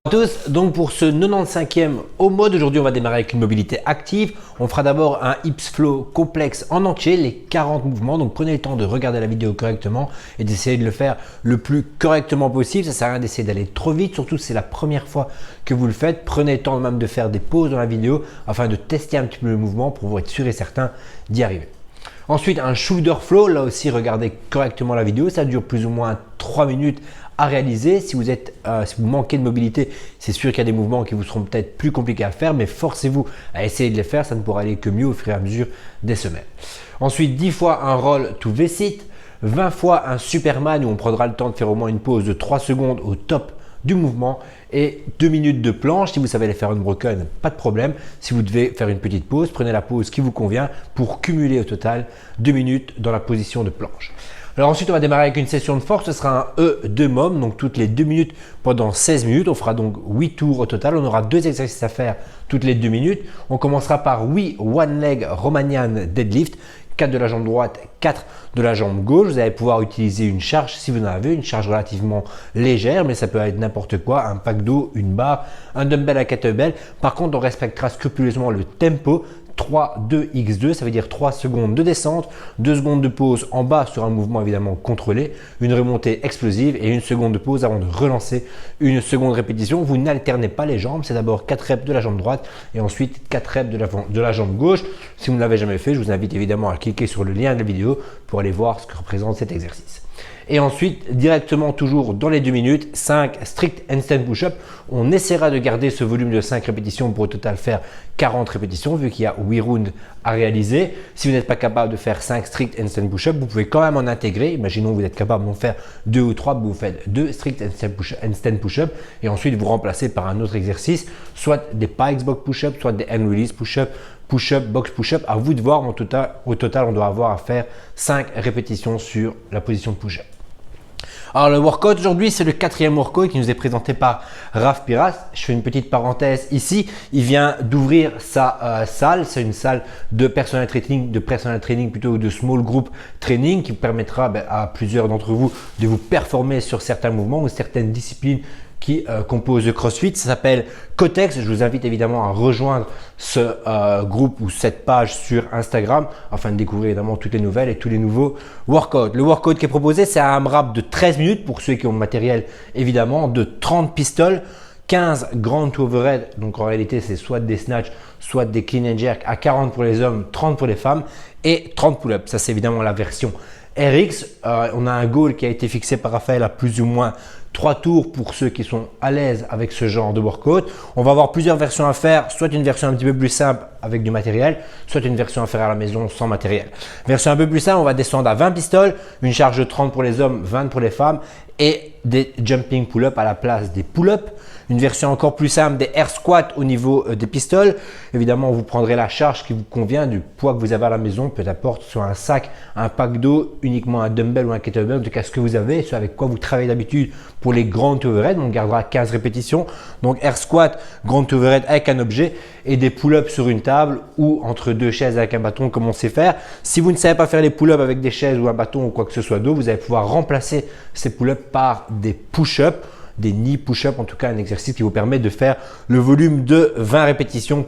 À tous, donc pour ce 95e au mode, aujourd'hui on va démarrer avec une mobilité active. On fera d'abord un hips flow complexe en entier, les 40 mouvements. Donc prenez le temps de regarder la vidéo correctement et d'essayer de le faire le plus correctement possible. Ça sert à rien d'essayer d'aller trop vite, surtout si c'est la première fois que vous le faites. Prenez le temps même de faire des pauses dans la vidéo afin de tester un petit peu le mouvement pour vous être sûr et certain d'y arriver. Ensuite, un shoulder flow, là aussi regardez correctement la vidéo, ça dure plus ou moins 3 minutes à réaliser. Si vous manquez de mobilité, c'est sûr qu'il y a des mouvements qui vous seront peut-être plus compliqués à faire, mais forcez-vous à essayer de les faire, ça ne pourra aller que mieux au fur et à mesure des semaines. Ensuite, 10 fois un roll to V-sit, 20 fois un Superman où on prendra le temps de faire au moins une pause de 3 secondes au top du mouvement et 2 minutes de planche. Si vous savez les faire unbroken, pas de problème. Si vous devez faire une petite pause, prenez la pause qui vous convient pour cumuler au total 2 minutes dans la position de planche. Alors ensuite, on va démarrer avec une session de force. Ce sera un E2 mom, donc toutes les 2 minutes pendant 16 minutes. On fera donc 8 tours au total. On aura 2 exercices à faire toutes les 2 minutes. On commencera par one leg Romanian deadlift. 4 de la jambe droite, 4 de la jambe gauche. Vous allez pouvoir utiliser une charge si vous en avez, une charge relativement légère, mais ça peut être n'importe quoi, un pack d'eau, une barre, un dumbbell à kettlebell. Par contre, on respectera scrupuleusement le tempo. 3-2-X2, ça veut dire 3 secondes de descente, 2 secondes de pause en bas sur un mouvement évidemment contrôlé, une remontée explosive et 1 seconde de pause avant de relancer une seconde répétition. Vous n'alternez pas les jambes, c'est d'abord 4 reps de la jambe droite et ensuite 4 reps de la jambe gauche. Si vous ne l'avez jamais fait, je vous invite évidemment à cliquer sur le lien de la vidéo pour aller voir ce que représente cet exercice. Et ensuite, directement toujours dans les 2 minutes, 5 strict handstand push-up. On essaiera de garder ce volume de 5 répétitions pour au total faire 40 répétitions vu qu'il y a 8 rounds à réaliser. Si vous n'êtes pas capable de faire 5 strict handstand push-up, vous pouvez quand même en intégrer. Imaginons que vous êtes capable d'en faire 2 ou 3, vous faites 2 strict handstand push-up et ensuite vous remplacez par un autre exercice, soit des pikes box push-up, soit des hand release push-up, push-up, box push-up. À vous de voir, au total, on doit avoir à faire 5 répétitions sur la position de push-up. Alors le workout aujourd'hui, c'est le 4e workout qui nous est présenté par Raph Piras. Je fais une petite parenthèse ici. Il vient d'ouvrir sa salle. C'est une salle de personal training plutôt de small group training qui permettra à plusieurs d'entre vous de vous performer sur certains mouvements ou certaines disciplines qui compose le CrossFit. Ça s'appelle Cotex. Je vous invite évidemment à rejoindre ce groupe ou cette page sur Instagram afin de découvrir évidemment toutes les nouvelles et tous les nouveaux workouts. Le workout qui est proposé, c'est un AMRAP de 13 minutes pour ceux qui ont le matériel évidemment, de 30 pistoles, 15 ground to overhead. Donc en réalité, c'est soit des snatch, soit des clean and jerk à 40 pour les hommes, 30 pour les femmes et 30 pull-ups. Ça, c'est évidemment la version RX. On a un goal qui a été fixé par Raphaël à plus ou moins 3 tours pour ceux qui sont à l'aise avec ce genre de workout. On va avoir plusieurs versions à faire, soit une version un petit peu plus simple avec du matériel, soit une version à faire à la maison sans matériel. Version un peu plus simple, on va descendre à 20 pistoles, une charge de 30 pour les hommes, 20 pour les femmes et des jumping pull-up à la place des pull-up. Une version encore plus simple, des air squats au niveau des pistoles. Évidemment, vous prendrez la charge qui vous convient du poids que vous avez à la maison, peu importe, soit un sac, un pack d'eau, uniquement un dumbbell ou un kettlebell, en tout cas ce que vous avez, ce avec quoi vous travaillez d'habitude pour les ground to overhead. On gardera 15 répétitions. Donc air squat, ground to overhead avec un objet et des pull-ups sur une table ou entre 2 chaises avec un bâton comme on sait faire. Si vous ne savez pas faire les pull-ups avec des chaises ou un bâton ou quoi que ce soit d'autre, vous allez pouvoir remplacer ces pull-ups par des push-ups, des knee push-up, en tout cas un exercice qui vous permet de faire le volume de 20 répétitions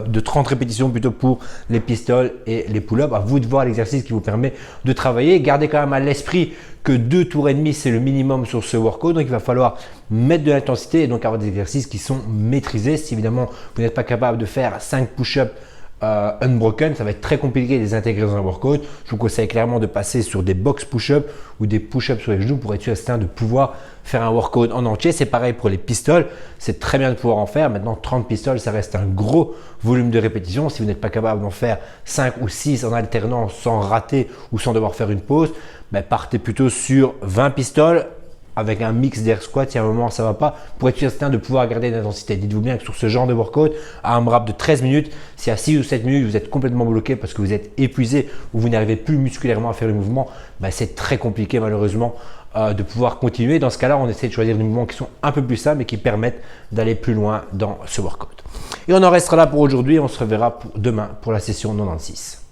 de 30 répétitions plutôt pour les pistoles et les pull-ups. À vous de voir l'exercice qui vous permet de travailler. Gardez quand même à l'esprit que 2 tours et demi, c'est le minimum sur ce workout. Donc il va falloir mettre de l'intensité et donc avoir des exercices qui sont maîtrisés. Si évidemment vous n'êtes pas capable de faire 5 push-ups unbroken, ça va être très compliqué de les intégrer dans un workout. Je vous conseille clairement de passer sur des box push-up ou des push-ups sur les genoux pour être sûr de pouvoir faire un workout en entier. C'est pareil pour les pistoles, c'est très bien de pouvoir en faire. Maintenant 30 pistoles, ça reste un gros volume de répétition. Si vous n'êtes pas capable d'en faire 5 ou 6 en alternance sans rater ou sans devoir faire une pause, partez plutôt sur 20 pistoles avec un mix d'air squat si à un moment ça ne va pas, pour être certain de pouvoir garder l'intensité. Dites-vous bien que sur ce genre de workout, à un AMRAP de 13 minutes, si à 6 ou 7 minutes vous êtes complètement bloqué parce que vous êtes épuisé ou vous n'arrivez plus musculairement à faire le mouvement, c'est très compliqué malheureusement de pouvoir continuer. Dans ce cas-là, on essaie de choisir des mouvements qui sont un peu plus simples et qui permettent d'aller plus loin dans ce workout. Et on en restera là pour aujourd'hui, on se reverra demain pour la session 96.